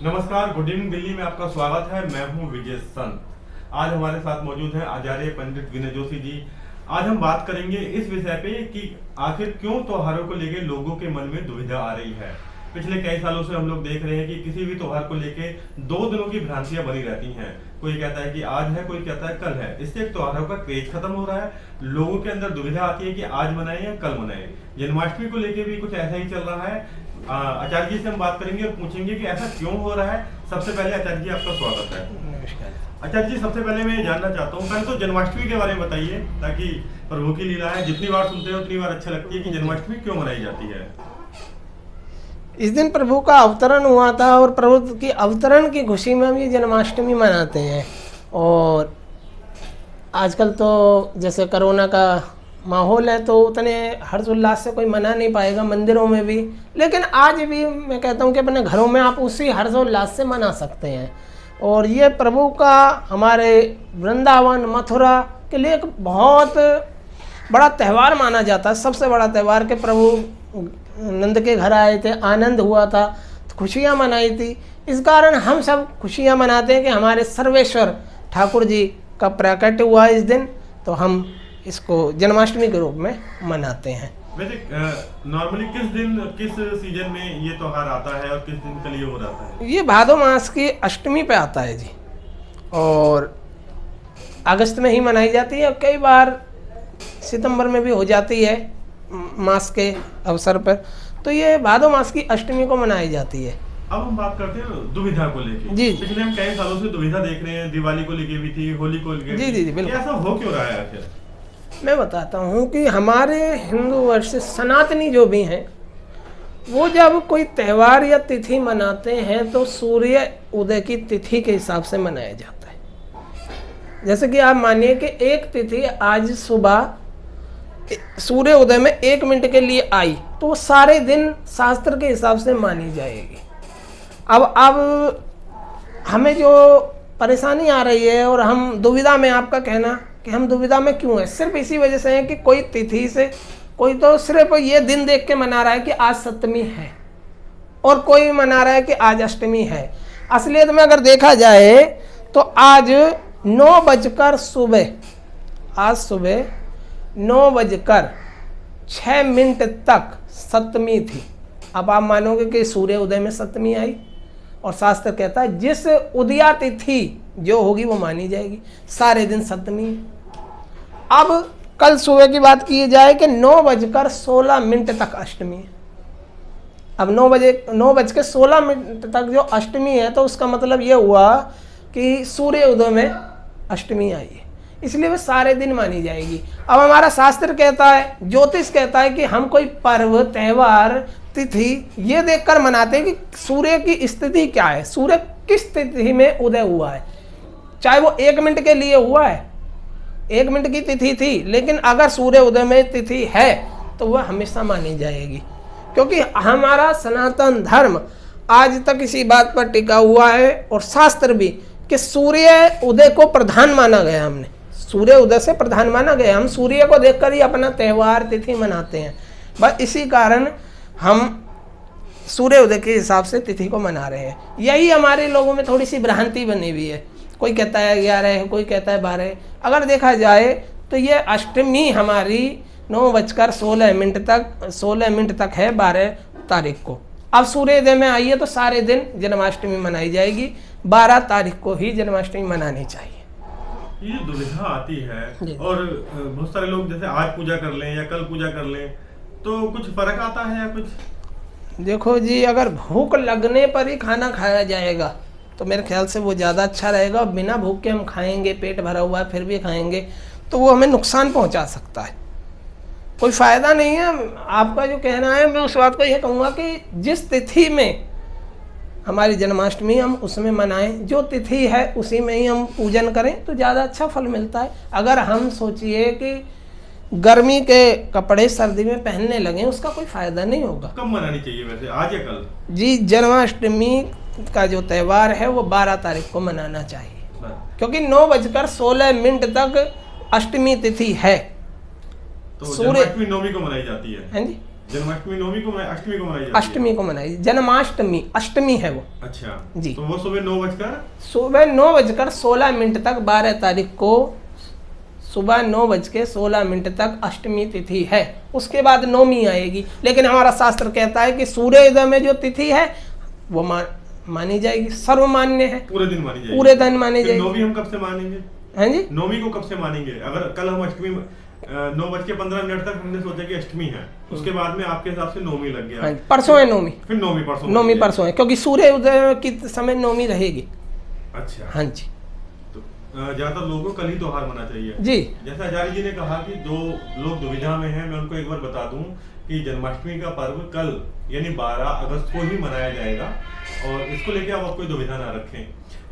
नमस्कार, good evening Delhi में आपका स्वागत है। मैं हूं विजय संत। आज हमारे साथ मौजूद हैं आचार्य पंडित विनय जोशी जी। आज हम बात करेंगे इस विषय पे कि आखिर क्यों त्योहारों को लेके लोगों के मन में दुविधा आ रही है। पिछले कई सालों से हम लोग देख रहे हैं कि किसी भी त्योहार को लेके 2 दिनों की भ्रांतियां बनी रहती हैं। कोई कहता है कि आज है, कोई कहता है कल है। इससे त्योहारों का क्रेज खत्म हो रहा है। लोगों के अंदर दुविधा आती है कि आज मनाएं या कल मनाएं। जन्माष्टमी को लेके भी कुछ ऐसा ही चल रहा है। आचार्य जी से हम बात करेंगे और पूछेंगे कि ऐसा क्यों हो रहा है। सबसे पहले आचार्य जी आपका स्वागत है। नमस्कार। आचार्य जी, सबसे पहले मैं ये जानना चाहता हूँ, पहले तो जन्माष्टमी के बारे में बताइए, ताकि प्रभु की लीला है, जितनी बार सुनते हैं उतनी बार अच्छा लगती है कि जन्माष्टमी क्यों मनाई जाती है। इस दिन प्रभु का अवतरण हुआ था और प्रभु की अवतरण की खुशी में हम ये जन्माष्टमी मनाते हैं। और आजकल तो जैसे कोरोना का माहौल है तो उतने हर्षोल्लास से कोई मना नहीं पाएगा मंदिरों में भी, लेकिन आज भी मैं कहता हूँ कि अपने घरों में आप उसी हर्षोल्लास से मना सकते हैं। और ये प्रभु का हमारे वृंदावन मथुरा के लिए एक बहुत बड़ा त्यौहार माना जाता है। सबसे बड़ा त्यौहार के प्रभु नंद के घर आए थे, आनंद हुआ था, खुशियाँ मनाई थी। इस कारण हम सब खुशियाँ मनाते हैं कि हमारे सर्वेश्वर ठाकुर जी का प्रकट हुआ इस दिन, तो हम इसको जन्माष्टमी के रूप में मनाते हैं। वैसे नॉर्मली किस दिन, किस सीजन में ये त्योहार आता है और किस दिन कलियुग हो जाता है। ये भादो मास की अष्टमी पे आता है जी, और अगस्त में ही मनाई जाती है। कई बार सितंबर में भी हो जाती है मास के अवसर पर। तो ये भादो मास की अष्टमी को मनाई जाती है। अब हम बात करते हैं दुविधा को लेके। जी। पिछले हम कई सालों से दुविधा देख रहे हैं, दिवाली को लेके भी थी, होली को लेके जी, भी। जी, जी, बिल्कुल। ऐसा हो क्यों रहा है आखिर। मैं बताता हूँ कि हमारे हिंदू वर्ष सनातनी जो भी हैं, वो जब कोई त्यौहार या तिथि मनाते हैं तो सूर्य उदय की तिथि के हिसाब से मनाया जाता है। जैसे कि आप मानिए कि एक तिथि आज सुबह सूर्य उदय में 1 मिनट के लिए आई, तो वो सारे दिन शास्त्र के हिसाब से मानी जाएगी। अब हमें जो परेशानी आ रही है और हम दुविधा में, आपका कहना कि हम दुविधा में क्यों है, सिर्फ इसी वजह से है कि कोई तिथि से, कोई तो सिर्फ ये दिन देख के मना रहा है कि आज सप्तमी है, और कोई मना रहा है कि आज अष्टमी है। असलियत में अगर देखा जाए तो आज 9 बजकर सुबह, आज सुबह 9 बजकर 6 मिनट तक सप्तमी थी। अब आप मानोगे कि सूर्य उदय में सप्तमी आई, और शास्त्र कहता है जिस उदया तिथि जो होगी वो मानी जाएगी, सारे दिन सप्तमी। अब कल सुबह की बात की जाए कि 9 बजकर 16 मिनट तक अष्टमी है। अब 9 बज के 16 मिनट तक जो अष्टमी है, तो उसका मतलब ये हुआ कि सूर्य उदय में अष्टमी आई है, इसलिए वो सारे दिन मानी जाएगी। अब हमारा शास्त्र कहता है, ज्योतिष कहता है कि हम कोई पर्व, त्यौहार, तिथि ये देखकर मनाते हैं कि सूर्य की स्थिति क्या है, सूर्य किस तिथि में उदय हुआ है। चाहे वो 1 मिनट के लिए हुआ है, 1 मिनट की तिथि थी, लेकिन अगर सूर्य उदय में तिथि है तो वह हमेशा मानी जाएगी। क्योंकि हमारा सनातन धर्म आज तक इसी बात पर टिका हुआ है, और शास्त्र भी, कि सूर्य उदय को प्रधान माना गया। हमने सूर्य उदय से प्रधान माना गया। हम सूर्य को देखकर ही अपना त्यौहार तिथि मनाते हैं। बस इसी कारण हम सूर्य उदय के हिसाब से तिथि को मना रहे हैं। यही हमारे लोगों में थोड़ी सी भ्रांति बनी हुई है। कोई कहता है 11 है, कोई कहता है 12 है। अगर देखा जाए तो ये अष्टमी हमारी 9 बजकर 16 मिनट तक है, 12 तारीख को। अब सूर्योदय में आई है तो सारे दिन जन्माष्टमी मनाई जाएगी। 12 तारीख को ही जन्माष्टमी मनानी चाहिए। ये दुविधा आती है, और बहुत सारे लोग जैसे आज पूजा कर लें या कल पूजा कर लें, तो कुछ फर्क आता है या कुछ। देखो जी, अगर भूख लगने पर ही खाना खाया जाएगा तो मेरे ख्याल से वो ज़्यादा अच्छा रहेगा। और बिना भूख के हम खाएंगे, पेट भरा हुआ है फिर भी खाएंगे, तो वो हमें नुकसान पहुंचा सकता है, कोई फ़ायदा नहीं है। आपका जो कहना है, मैं उस बात को ये कहूँगा कि जिस तिथि में हमारी जन्माष्टमी हम उसमें मनाएं, जो तिथि है उसी में ही हम पूजन करें तो ज़्यादा अच्छा फल मिलता है। अगर हम सोचिए कि गर्मी के कपड़े सर्दी में पहनने लगे, उसका कोई फायदा नहीं होगा। कब मनानी चाहिए वैसे, आज या कल। जी, जन्माष्टमी का जो त्यौहार है वो 12 तारीख को मनाना चाहिए, क्योंकि 9 बजकर 16 मिनट तक अष्टमी तिथि है। तो जन्माष्टमी नवमी को मनाई जाती है। हाँ जी, जन्माष्टमी नवमी को अष्टमी को मनाई जाती है? अष्टमी को मनाई, जन्माष्टमी अष्टमी है वो। अच्छा जी। तो वो सुबह 9:16 तक 12 तारीख को सुबह 9:16 तक अष्टमी तिथि है। उसके बाद नवमी आएगी, लेकिन हमारा शास्त्र कहता है कि सूर्योदय में जो तिथि है वो मानी जाएगी, सर्वमान्य है, पूरे दिन मानी जाएगी। पूरे दिन मानी जाएगी। नवमी हम कब से मानेंगे? हैं जी, नवमी को कब से मानेंगे? अगर कल हम अष्टमी 9:15 तक हमने सोचा कि अष्टमी है, उसके बाद में आपके हिसाब से नवमी लग गया। हाँ, परसों है नवमी। फिर नवमी परसों है, क्योंकि सूर्योदय की समय नवमी रहेगी। अच्छा। हाँ जी। तो ज्यादातर लोगों को कल ही त्योहार मनाना चाहिए जी। जैसा आचार्य जी ने कहा कि जो लोग दुविधा में हैं, मैं उनको एक बार बता दूं कि जन्माष्टमी का पर्व कल यानी 12 अगस्त को ही मनाया जाएगा, और इसको लेके आप कोई दुविधा ना रखें।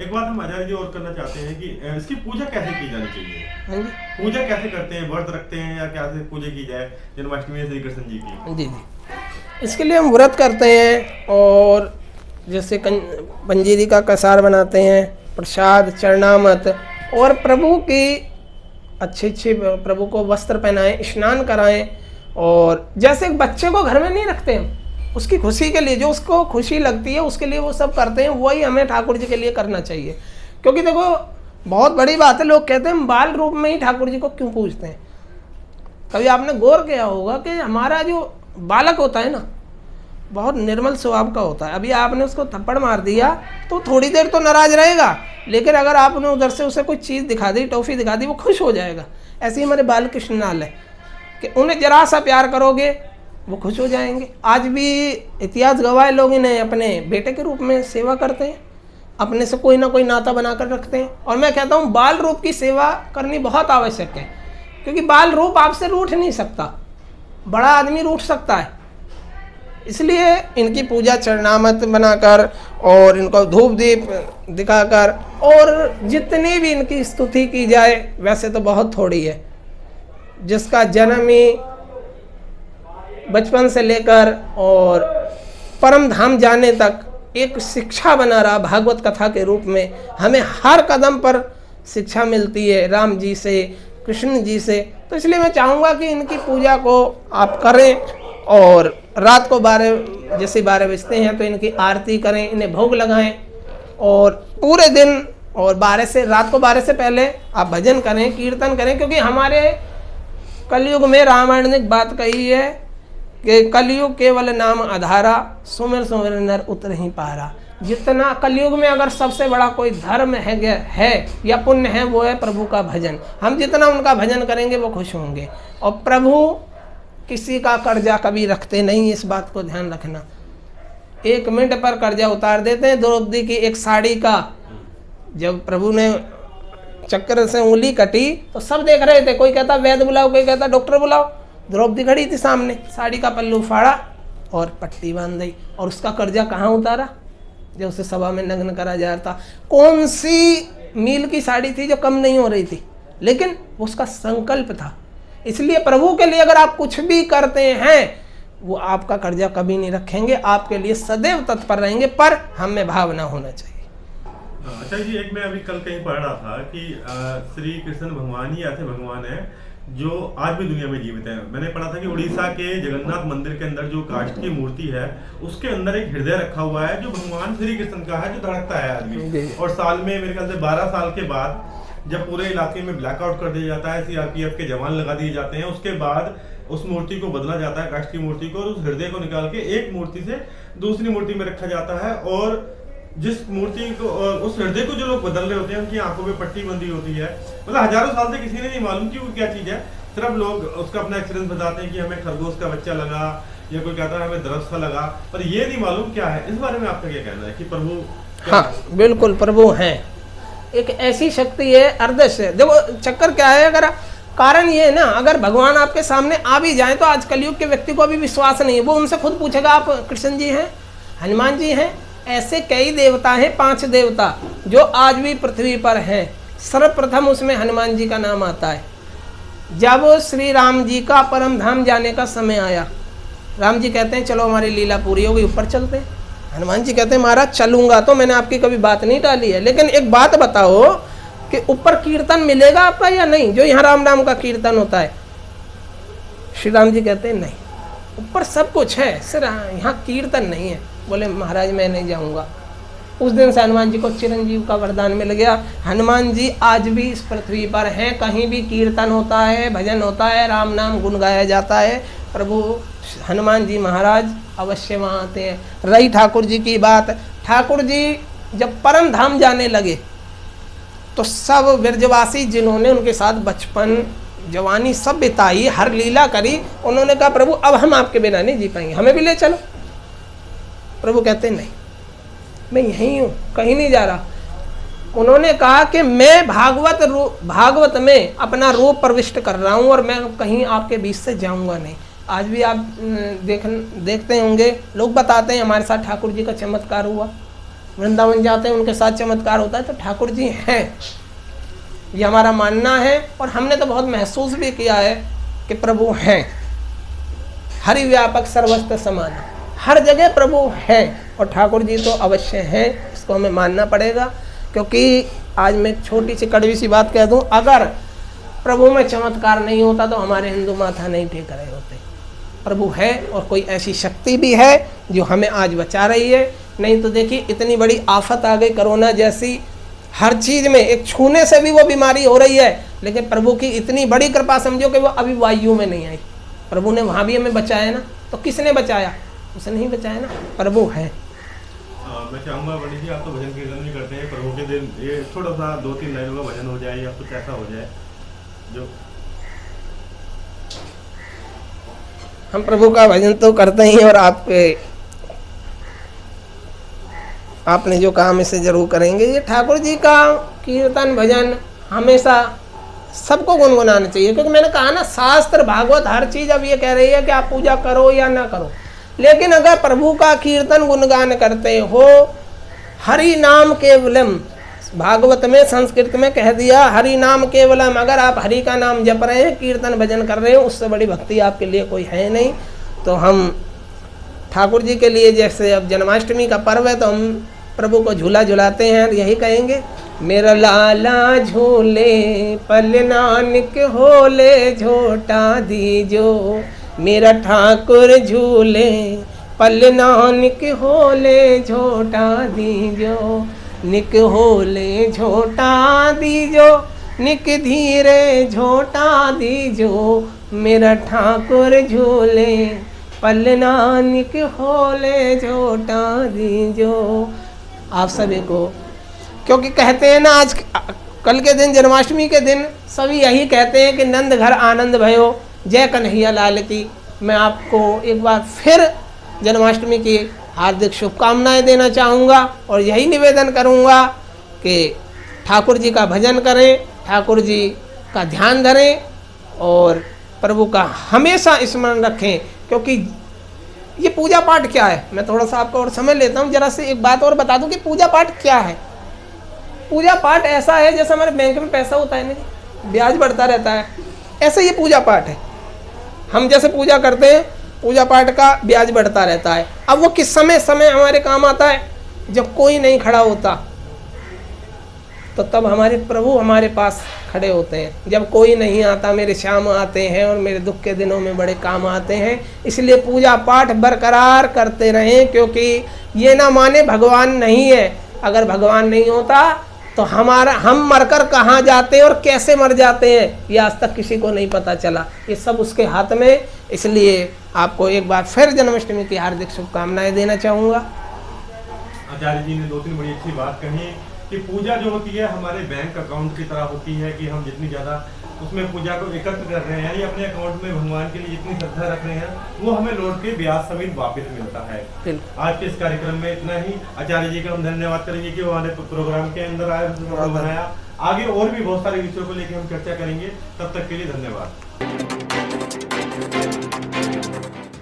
एक बात हम आचार्य जी और करना चाहते हैं कि इसकी पूजा कैसे की जानी चाहिए? हाँ जी। पूजा कैसे करते हैं? व्रत रखते हैं या कैसे पूजा की जाए जन्माष्टमी श्री कृष्ण जी की? जी जी, इसके लिए हम व्रत करते हैं, और जैसे पंजीरी का कसार बनाते हैं, प्रसाद, चरणामत, और प्रभु की अच्छे प्रभु को वस्त्र पहनाएं, स्नान कराएं। और जैसे एक बच्चे को घर में नहीं रखते हम, उसकी खुशी के लिए, जो उसको खुशी लगती है उसके लिए वो सब करते हैं, वही हमें ठाकुर जी के लिए करना चाहिए। क्योंकि देखो बहुत बड़ी बात है, लोग कहते हैं बाल रूप में ही ठाकुर जी को क्यों पूजते हैं। कभी आपने गौर किया होगा कि हमारा जो बालक होता है ना, बहुत निर्मल स्वभाव का होता है। अभी आपने उसको थप्पड़ मार दिया तो थोड़ी देर तो नाराज रहेगा, लेकिन अगर आपने उधर से उसे कोई चीज़ दिखा दी, टॉफ़ी दिखा दी, वो खुश हो जाएगा। ऐसे ही हमारे बाल कृष्ण लाल है कि उन्हें जरा सा प्यार करोगे वो खुश हो जाएंगे। आज भी इतिहास गवाह है, लोग इन्हें अपने बेटे के रूप में सेवा करते हैं, अपने से कोई ना कोई नाता बनाकर रखते हैं। और मैं कहता हूँ बाल रूप की सेवा करनी बहुत आवश्यक है, क्योंकि बाल रूप आपसे रूठ नहीं सकता, बड़ा आदमी रूठ सकता है। इसलिए इनकी पूजा चरणामत बनाकर और इनको धूप दीप दिखाकर, और जितनी भी इनकी स्तुति की जाए वैसे तो बहुत थोड़ी है। जिसका जन्म ही बचपन से लेकर और परम धाम जाने तक एक शिक्षा बना रहा भागवत कथा के रूप में, हमें हर कदम पर शिक्षा मिलती है राम जी से, कृष्ण जी से। तो इसलिए मैं चाहूँगा कि इनकी पूजा को आप करें, और रात को 12 बजते हैं तो इनकी आरती करें, इन्हें भोग लगाएं, और पूरे दिन और रात को 12 से पहले आप भजन करें, कीर्तन करें। क्योंकि हमारे कलयुग में रामायण ने एक बात कही है कि कलयुग केवल नाम आधारा, सुमिर सुमिर नर उतर ही पारा। जितना कलयुग में अगर सबसे बड़ा कोई धर्म है या पुण्य है, वो है प्रभु का भजन। हम जितना उनका भजन करेंगे वो खुश होंगे। और प्रभु किसी का कर्जा कभी रखते नहीं, इस बात को ध्यान रखना। 1 मिनट पर कर्जा उतार देते हैं। द्रौपदी की एक साड़ी का जब प्रभु ने चक्कर से उंगली कटी तो सब देख रहे थे, कोई कहता वैद्य बुलाओ, कोई कहता डॉक्टर बुलाओ। द्रौपदी खड़ी थी सामने, साड़ी का पल्लू फाड़ा और पट्टी बांध दी, और उसका कर्जा कहाँ उतारा? जब उसे सभा में नग्न करा जा रहा था। कौन सी मील की साड़ी थी जो कम नहीं हो रही थी, लेकिन उसका संकल्प था। इसलिए प्रभु के लिए अगर आप कुछ भी करते हैं, वो आपका कर्जा कभी नहीं रखेंगे, आपके लिए सदैव तत्पर रहेंगे, पर हम में भाव ना होना चाहिए। अच्छा जी, एक मैं अभी कल कहीं पढ़ रहा था कि श्री कृष्ण भगवान ही ऐसे भगवान है जो आज भी दुनिया में जीवित है। मैंने पढ़ा था कि उड़ीसा के जगन्नाथ मंदिर के अंदर जो काष्ठ की मूर्ति है, उसके अंदर एक हृदय रखा हुआ है जो भगवान श्री कृष्ण का है, जो धड़कता है आज भी। और साल में मेरे ख्याल से 12 साल के बाद जब पूरे इलाके में ब्लैकआउट कर दिया जाता है, सीआरपीएफ के जवान लगा दिए जाते हैं, उसके बाद उस मूर्ति को बदला जाता है, काष्ठ की मूर्ति को, और उस हृदय को निकाल के एक मूर्ति से दूसरी मूर्ति में रखा जाता है। और जिस मूर्ति को, उस हृदय को जो लोग बदल रहे होते हैं, उनकी आंखों में पट्टी बंदी होती है। मतलब हजारों साल से किसी ने नहीं मालूम कि वो क्या चीज है। सिर्फ लोग उसका अपना एक्सपीरियंस बताते हैं कि हमें खरगोश का बच्चा लगा, या कोई कहता है हमें दरस सा लगा, पर ये नहीं मालूम क्या है। इस बारे में आपका क्या कहना है कि प्रभु? हाँ बिल्कुल, प्रभु हैं, एक ऐसी शक्ति है अर्धस्य। देखो चक्कर क्या है, अगर कारण ये है ना, अगर भगवान आपके सामने आ भी जाए तो आज कलयुग के व्यक्ति को अभी विश्वास नहीं है। वो उनसे खुद पूछेगा आप कृष्ण जी हैं, हनुमान जी हैं। ऐसे कई देवता हैं, 5 देवता जो आज भी पृथ्वी पर हैं। सर्वप्रथम उसमें हनुमान जी का नाम आता है। जब श्री राम जी का परम धाम जाने का समय आया, राम जी कहते हैं चलो हमारी लीला पूरी हो गई, ऊपर चलते हैं। हनुमान जी कहते हैं महाराज चलूंगा, तो मैंने आपकी कभी बात नहीं टाली है, लेकिन एक बात बताओ कि ऊपर कीर्तन मिलेगा आपका या नहीं, जो यहाँ राम नाम का कीर्तन होता है। श्री राम जी कहते हैं नहीं, ऊपर सब कुछ है, सिर्फ यहाँ कीर्तन नहीं है। बोले महाराज मैं नहीं जाऊँगा। उस दिन से हनुमान जी को चिरंजीव का वरदान मिल गया। हनुमान जी आज भी इस पृथ्वी पर हैं, कहीं भी कीर्तन होता है, भजन होता है, राम नाम गुण गाया जाता है, प्रभु हनुमान जी महाराज अवश्य वहाँ आते हैं। रही ठाकुर जी की बात, ठाकुर जी जब परम धाम जाने लगे तो सब ब्रजवासी जिन्होंने उनके साथ बचपन जवानी सब बिताई, हर लीला करी, उन्होंने कहा प्रभु अब हम आपके बिना नहीं जी पाएंगे, हमें भी ले चलो। प्रभु कहते नहीं, मैं यहीं हूँ, कहीं नहीं जा रहा। उन्होंने कहा कि मैं भागवत में अपना रूप प्रविष्ट कर रहा हूँ और मैं कहीं आपके बीच से जाऊँगा नहीं। आज भी आप देखते होंगे, लोग बताते हैं हमारे साथ ठाकुर जी का चमत्कार हुआ, वृंदावन जाते हैं उनके साथ चमत्कार होता है, तो ठाकुर जी हैं, ये हमारा मानना है। और हमने तो बहुत महसूस भी किया है कि प्रभु हैं, हरि व्यापक सर्वस्त्र समान, हर जगह प्रभु हैं और ठाकुर जी तो अवश्य हैं, इसको हमें मानना पड़ेगा। क्योंकि आज मैं छोटी सी कड़वी सी बात कह दूं, अगर प्रभु में चमत्कार नहीं होता तो हमारे हिंदू माथा नहीं टेक रहे होते। प्रभु है और कोई ऐसी शक्ति भी है जो हमें आज बचा रही है। नहीं तो देखिए इतनी बड़ी आफत आ गई, कोरोना जैसी, हर चीज़ में एक छूने से भी वो बीमारी हो रही है, लेकिन प्रभु की इतनी बड़ी कृपा समझो कि वो अभी वायु में नहीं आई। प्रभु ने वहाँ भी हमें बचाया ना, तो किसने बचाया? उसने नहीं बचाया ना, प्रभु है। मैं चाहूँगा पंडित जी, आप तो भजन कीर्तन भी करते हैं, प्रभु के दिन ये थोड़ा सा 2-3 लाइनों का भजन हो जाए या कुछ ऐसा हो जाए जो हम प्रभु का भजन तो करते ही, और आपने जो कहा हम इसे जरूर करेंगे। ये ठाकुर जी का कीर्तन भजन हमेशा सबको गुनगुनाना चाहिए, क्योंकि मैंने कहा ना, शास्त्र भागवत हर चीज़ अब ये कह रही है कि आप पूजा करो या ना करो, लेकिन अगर प्रभु का कीर्तन गुणगान करते हो, हरि नाम केवलम, भागवत में संस्कृत में कह दिया हरि नाम केवलम, अगर आप हरि का नाम जप रहे हैं, कीर्तन भजन कर रहे हो, उससे बड़ी भक्ति आपके लिए कोई है नहीं। तो हम ठाकुर जी के लिए, जैसे अब जन्माष्टमी का पर्व है तो हम प्रभु को झूला झुलाते हैं, यही कहेंगे, मेरा लाला झूले पल नानक होले झोटा दीजो, मेरा ठाकुर झूले पल नानक होले झोटा दीजो, निक होले झोटा दीजो, निक धीरे झोटा दीजो, मेरा ठाकुर झूले पल नानक होले झोटा दीजो। आप सभी को, क्योंकि कहते हैं ना, आज कल के दिन जन्माष्टमी के दिन सभी यही कहते हैं कि नंद घर आनंद भयो, जय कन्हैया लाल की। मैं आपको एक बार फिर जन्माष्टमी की हार्दिक शुभकामनाएं देना चाहूँगा और यही निवेदन करूँगा कि ठाकुर जी का भजन करें, ठाकुर जी का ध्यान धरें और प्रभु का हमेशा स्मरण रखें। क्योंकि ये पूजा पाठ क्या है, मैं थोड़ा सा आपको और समझ लेता हूँ, जरा से एक बात और बता दूँ कि पूजा पाठ क्या है। पूजा पाठ ऐसा है जैसे हमारे बैंक में पैसा होता है ना, ब्याज बढ़ता रहता है, ऐसे ये पूजा पाठ है। हम जैसे पूजा करते हैं, पूजा पाठ का ब्याज बढ़ता रहता है। अब वो किस समय हमारे काम आता है, जब कोई नहीं खड़ा होता, तो तब हमारे प्रभु हमारे पास खड़े होते हैं। जब कोई नहीं आता, मेरे श्याम आते हैं और मेरे दुख के दिनों में बड़े काम आते हैं। इसलिए पूजा पाठ बरकरार करते रहें, क्योंकि ये ना माने भगवान नहीं है। अगर भगवान नहीं होता तो हम मरकर कहाँ जाते और कैसे मर जाते हैं, ये आज तक किसी को नहीं पता चला। ये सब उसके हाथ में। इसलिए आपको एक बार फिर जन्माष्टमी की हार्दिक शुभकामनाएं देना चाहूँगा। आचार्य जी ने 2-3 बड़ी अच्छी बात कही कि पूजा जो होती है हमारे बैंक अकाउंट की तरह होती है, कि हम जितनी ज़्यादा उसमें पूजा को एकत्र कर रहे हैं, यानी अपने अकाउंट में भगवान के लिए जितनी श्रद्धा रख रहे हैं, वो हमें लौट के ब्याज समेत वापस मिलता है। आज के इस कार्यक्रम में इतना ही। आचार्य जी का हम धन्यवाद करेंगे कि वो हमारे प्रोग्राम के अंदर आए, बनाया। आगे और भी बहुत सारे विषयों को लेकर हम चर्चा करेंगे। तब तक के लिए धन्यवाद।